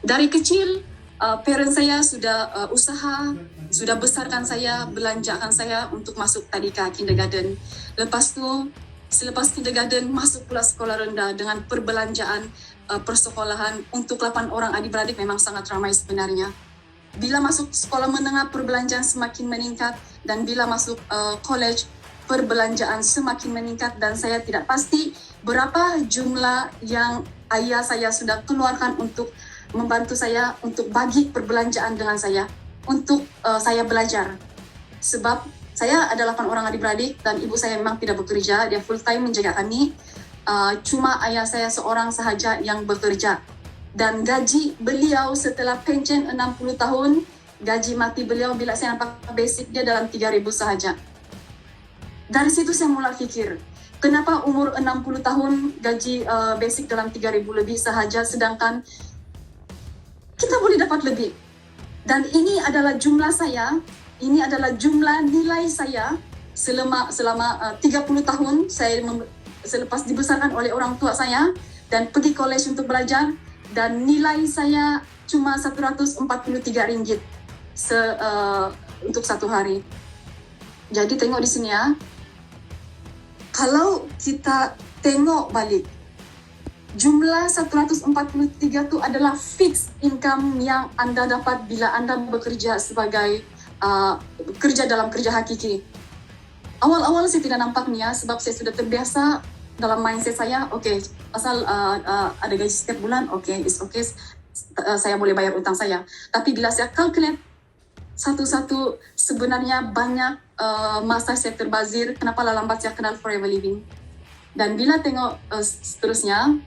Dari kecil, parents saya sudah usaha, sudah besarkan saya, belanjakan saya untuk masuk tadika kindergarten. Lepas tu, selepas kindergarten, masuk pula sekolah rendah dengan perbelanjaan persekolahan untuk 8 orang adik-beradik memang sangat ramai sebenarnya. Bila masuk sekolah menengah, perbelanjaan semakin meningkat, dan bila masuk college, perbelanjaan semakin meningkat, dan saya tidak pasti berapa jumlah yang ayah saya sudah keluarkan untuk membantu saya untuk bagi perbelanjaan dengan saya untuk saya belajar. Sebab saya ada 8 orang adik-beradik dan ibu saya memang tidak bekerja, dia full time menjaga kami. Cuma ayah saya seorang sahaja yang bekerja. Dan gaji beliau setelah pension 60 tahun, gaji mati beliau bila saya nampak basic dia dalam 3,000 sahaja. Dari situ saya mula fikir, kenapa umur 60 tahun gaji basic dalam 3,000 lebih sahaja, sedangkan kita boleh dapat lebih. Dan ini adalah jumlah saya, ini adalah jumlah nilai saya selama 30 tahun saya selepas dibesarkan oleh orang tua saya dan pergi college untuk belajar, dan nilai saya cuma RM143 untuk satu hari. Jadi tengok di sini ya, kalau kita tengok balik, jumlah 143 itu adalah fixed income yang anda dapat bila anda bekerja sebagai kerja dalam kerja hakiki. Awal-awal saya tidak nampaknya sebab saya sudah terbiasa dalam mindset saya, okay, asal ada gaji setiap bulan, okay, it's okay, saya boleh bayar utang saya. Tapi bila saya calculate satu-satu, sebenarnya banyak masa saya terbazir, kenapa lambat saya kenal Forever Living. Dan bila tengok seterusnya,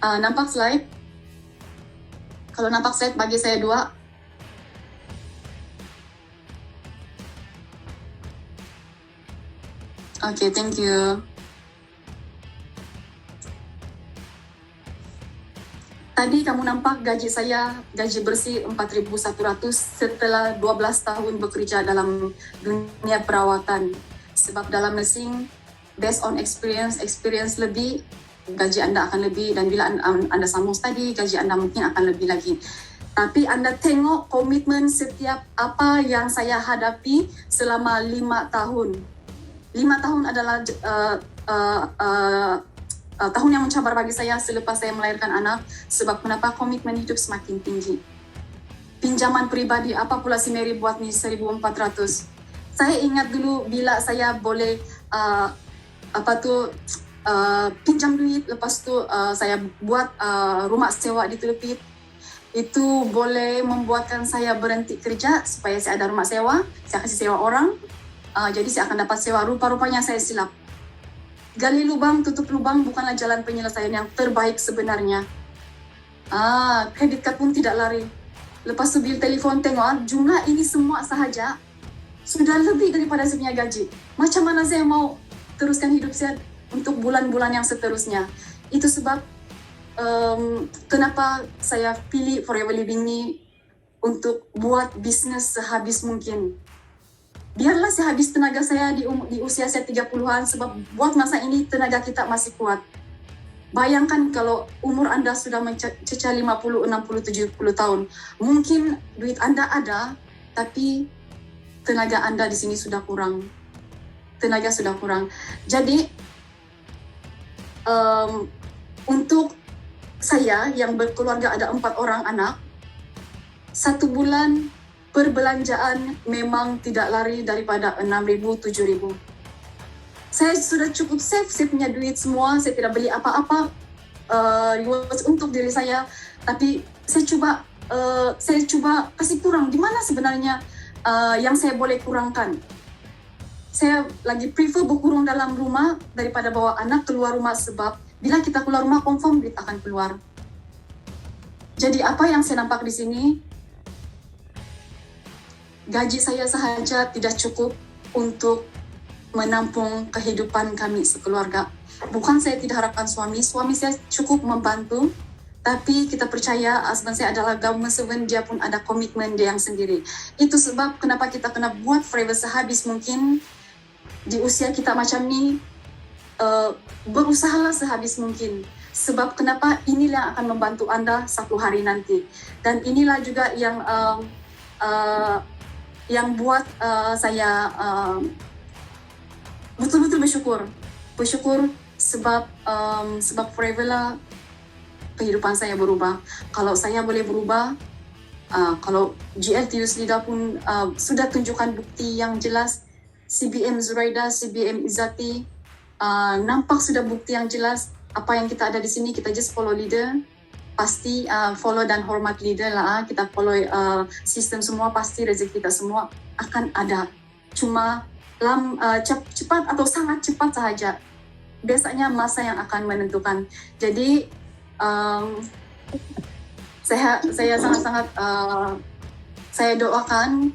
nampak slide? Kalau nampak slide, bagi saya 2. Okay, thank you. Tadi kamu nampak gaji saya, gaji bersih 4,100 setelah 12 tahun bekerja dalam dunia perawatan. Sebab dalam nursing, based on experience lebih, gaji anda akan lebih, dan bila anda sambung study, gaji anda mungkin akan lebih lagi. Tapi anda tengok komitmen setiap apa yang saya hadapi selama 5 tahun. 5 tahun adalah tahun yang mencabar bagi saya selepas saya melahirkan anak. Sebab kenapa? Komitmen hidup semakin tinggi. Pinjaman pribadi, apa pula si Mary buat ni 1,400. Saya ingat dulu bila saya boleh pinjam duit, lepas tu saya buat rumah sewa di Telepit. Itu boleh membuatkan saya berhenti kerja supaya saya ada rumah sewa, saya kasih sewa orang. Jadi saya akan dapat sewa. Rupa-rupanya saya silap. Gali lubang, tutup lubang bukanlah jalan penyelesaian yang terbaik sebenarnya. Kredit kad pun tidak lari. Lepas tu bil telefon, tengok jumlah ini semua sahaja sudah lebih daripada saya punya gaji. Macam mana saya mau teruskan hidup saya untuk bulan-bulan yang seterusnya? Itu sebab kenapa saya pilih Forever Living ni untuk buat bisnes sehabis mungkin. Biarlah saya habis tenaga saya di usia saya 30-an, sebab buat masa ini tenaga kita masih kuat. Bayangkan kalau umur anda sudah mencecah 50, 60, 70 tahun. Mungkin duit anda ada, tapi tenaga anda di sini sudah kurang. Tenaga sudah kurang. Jadi, untuk saya yang berkeluarga ada 4 orang anak, 1 bulan perbelanjaan memang tidak lari daripada 6,000, 7,000. Saya sudah cukup save, saya punya duit semua, saya tidak beli apa-apa rewards untuk diri saya, tapi saya cuba kasih kurang. Di mana sebenarnya yang saya boleh kurangkan? Saya lagi prefer berkurung dalam rumah daripada bawa anak keluar rumah, sebab bila kita keluar rumah confirm duit akan keluar. Jadi apa yang saya nampak di sini, gaji saya sahaja tidak cukup untuk menampung kehidupan kami sekeluarga. Bukan saya tidak harapkan suami saya cukup membantu, tapi kita percaya husband saya adalah government servant, dia pun ada komitmen dia yang sendiri. Itu sebab kenapa kita kena buat forever sehabis mungkin di usia kita macam ni. berusahalah sehabis mungkin. Sebab kenapa, inilah akan membantu anda satu hari nanti. Dan inilah juga yang buat saya betul-betul bersyukur sebab forever lah kehidupan saya berubah. Kalau saya boleh berubah, kalau GLTUS Lida pun sudah tunjukkan bukti yang jelas, CBM Zuraida, CBM Izzati nampak sudah bukti yang jelas. Apa yang kita ada di sini, kita just follow leader, pasti follow dan hormat leader lah. Kita follow sistem semua, pasti rezeki kita semua akan ada. Cuma cepat atau sangat cepat sahaja. Biasanya masa yang akan menentukan. Jadi saya sangat-sangat saya doakan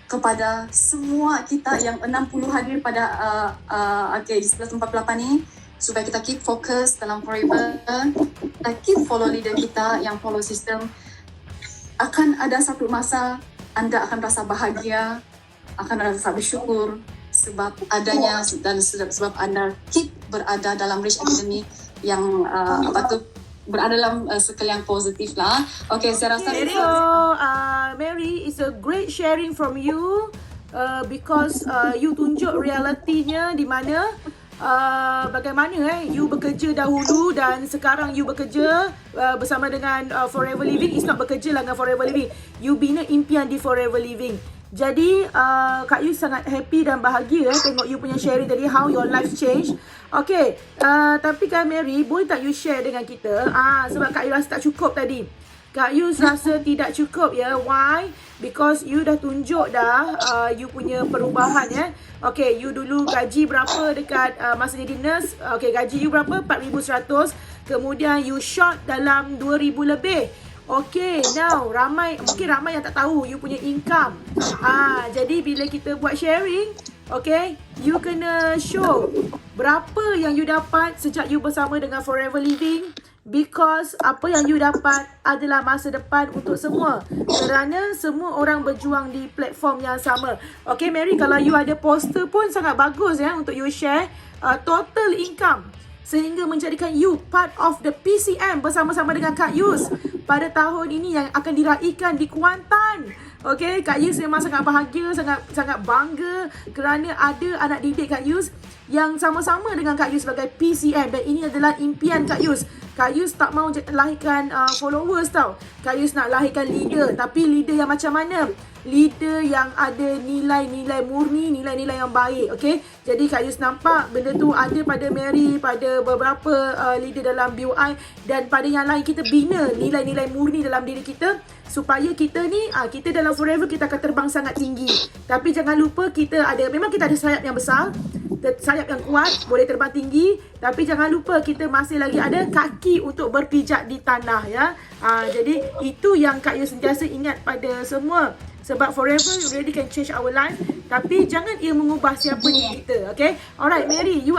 kepada semua kita yang 60 hadir pada 1148 ini, supaya kita keep fokus dalam forever, kita keep follow leader kita yang follow sistem. Akan ada satu masa anda akan rasa bahagia, akan rasa bersyukur sebab adanya dan sebab anda keep berada dalam Rich Academy yang berada dalam circle yang positif lah. Okay, saya rasa Mary, it's a great sharing from you because you tunjuk realitinya di mana bagaimana you bekerja dahulu dan sekarang you bekerja bersama dengan Forever Living. It's not bekerja lah dengan Forever Living, you bina impian di Forever Living. Jadi Kak Yu sangat happy dan bahagia tengok you punya sharing tadi, how your life change. Okay, tapi Kak Mary, boleh tak you share dengan kita? Sebab Kak Yu rasa tak cukup tadi. Kak Yu rasa tidak cukup ya. Why? Because you dah tunjuk dah you punya perubahan ya. Okay, you dulu gaji berapa dekat masa jadi nurse? Okay, gaji you berapa? 4,100. Kemudian you short dalam 2,000 lebih. Okay, now mungkin ramai yang tak tahu you punya income. Jadi bila kita buat sharing, okay, you kena show berapa yang you dapat sejak you bersama dengan Forever Living. Because apa yang you dapat adalah masa depan untuk semua. Kerana semua orang berjuang di platform yang sama. Okay Mary, kalau you ada poster pun sangat bagus ya untuk you share total income. Sehingga menjadikan you part of the PCM bersama-sama dengan Kak Yus pada tahun ini yang akan diraikan di Kuantan. Okay, Kak Yus memang sangat bahagia, sangat bangga kerana ada anak didik Kak Yus yang sama-sama dengan Kak Yus sebagai PCM. Dan ini adalah impian Kak Yus. Kak Yus tak mahu lahirkan followers tau. Kak Yus nak lahirkan leader. Tapi leader yang macam mana? Leader yang ada nilai-nilai murni, nilai-nilai yang baik. Okay, jadi Kak Yus nampak benda tu ada pada Mary, pada beberapa leader dalam BUI, dan pada yang lain. Kita bina nilai-nilai murni dalam diri kita supaya kita ni, kita dalam Forever kita akan terbang sangat tinggi. Tapi jangan lupa memang kita ada sayap yang besar, sayap yang kuat, boleh terbang tinggi. Tapi jangan lupa kita masih lagi ada kaki untuk berpijak di tanah ya. Jadi itu yang Kak Yus sentiasa ingat pada semua. Sebab Forever really can change our life. Tapi jangan ia mengubah siapa diri kita. Okay, alright Mary, you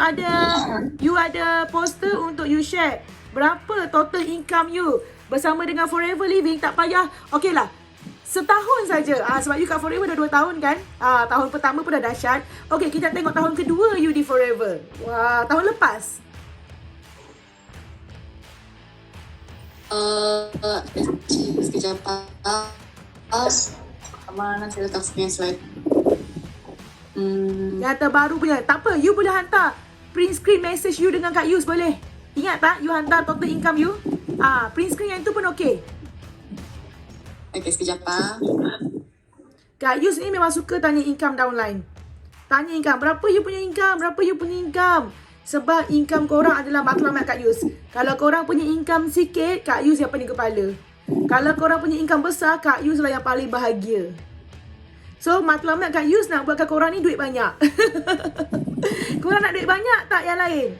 ada poster untuk you share. Berapa total income you bersama dengan Forever Living? Tak payah, okay lah, setahun saja. Sebab you kat Forever dah 2 tahun kan. Tahun pertama pun dah dahsyat. Okay, kita tengok tahun kedua you di Forever. Wah, tahun lepas. Sekejap. Mana saya letak punya slide. Yang terbaru punya. Tak apa, you boleh hantar print screen message you dengan Kak Yus, boleh? Ingat tak you hantar total income you? Print screen yang tu pun okey. Okay, sekejap Kak Yus ni memang suka tanya income downline. Tanya income, berapa you punya income? Sebab income korang adalah matlamat Kak Yus. Kalau korang punya income sikit, Kak Yus yang pening kepala. Kalau korang punya income besar, Kak Yus lah yang paling bahagia. So, matlamat Kak Yus nak buatkan korang ni duit banyak. Korang nak duit banyak tak yang lain?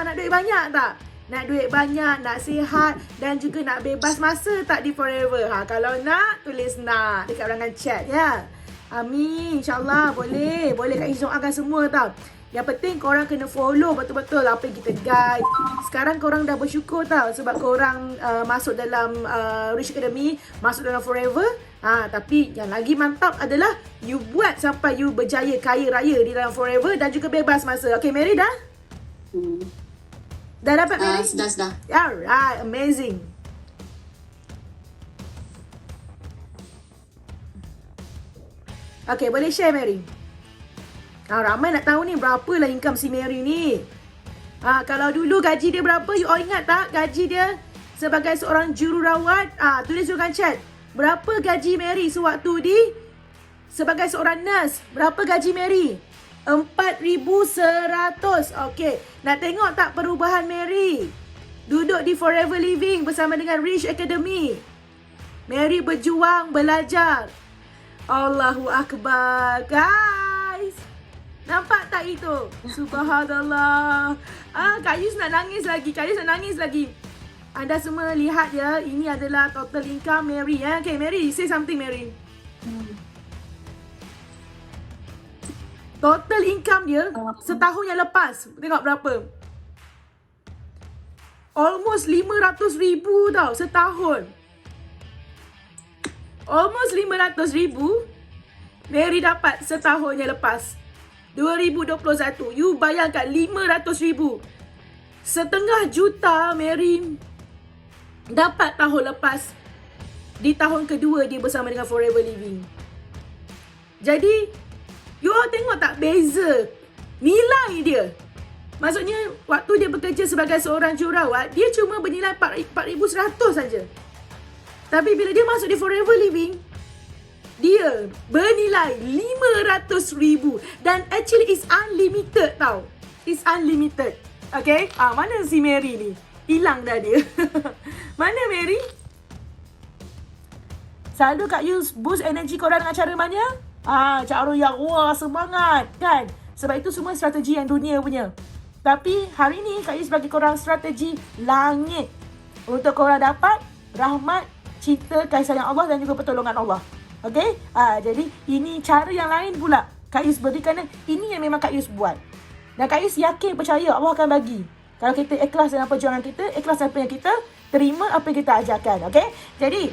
Nak duit banyak tak? Nak duit banyak, nak sihat dan juga nak bebas masa tak di Forever? Kalau nak, tulis nak dekat ruangan chat ya. Amin. InsyaAllah boleh. Boleh Kak Yus doakan semua tau. Yang penting korang kena follow betul-betul apa yang kita guide. Sekarang korang dah bersyukur tau sebab korang masuk dalam Rich Academy, masuk dalam Forever. Tapi yang lagi mantap adalah you buat sampai you berjaya kaya raya di dalam Forever dan juga bebas masa. Okay, Mary dah? Dah dapat Mary? Sudah. Alright, amazing. Okay, boleh share Mary? Ramai nak tahu ni berapalah income si Mary ni. Kalau dulu gaji dia berapa, you all ingat tak gaji dia sebagai seorang jururawat? Tulis juga chat. Berapa gaji Mary sewaktu di sebagai seorang nurse? Berapa gaji Mary? 4,100. Okay, nak tengok tak perubahan Mary? Duduk di Forever Living bersama dengan Rich Academy. Mary berjuang, belajar. Allahu Akbar, guys. Nampak tak itu? Subhanallah. Kak Yus nak nangis lagi. Anda semua lihat ya, ini adalah total income Mary. Okay, Mary, say something Mary. Total income dia setahun yang lepas. Tengok berapa? Almost 500,000 tau setahun. Almost 500,000 Mary dapat setahun yang lepas. 2021. You bayangkan 500,000. Setengah juta Mary dapat tahun lepas. Di tahun kedua dia bersama dengan Forever Living. Jadi, you all tengok tak beza nilai dia? Maksudnya, waktu dia bekerja sebagai seorang jururawat, dia cuma bernilai 4,100 saja. Tapi bila dia masuk di Forever Living, dia bernilai 500,000. Dan actually it's unlimited tau. It's unlimited. Okay? Mana si Mary ni? Hilang dah dia. Mana Mary? Selalu Kak Yus boost energy korang dengan cara mana? Cara yang wah semangat kan? Sebab itu semua strategi yang dunia punya. Tapi hari ni Kak Yus bagi korang strategi langit. Untuk korang dapat rahmat, cinta, kasih sayang Allah dan juga pertolongan Allah. Okay? Jadi ini cara yang lain pula Kak Yus beri, kerana ini yang memang Kak Yus buat. Dan Kak Yus yakin, percaya Allah akan bagi. Kalau kita ikhlas dengan perjuangan kita, ikhlas apa yang kita terima, apa yang kita ajarkan. Okay? Jadi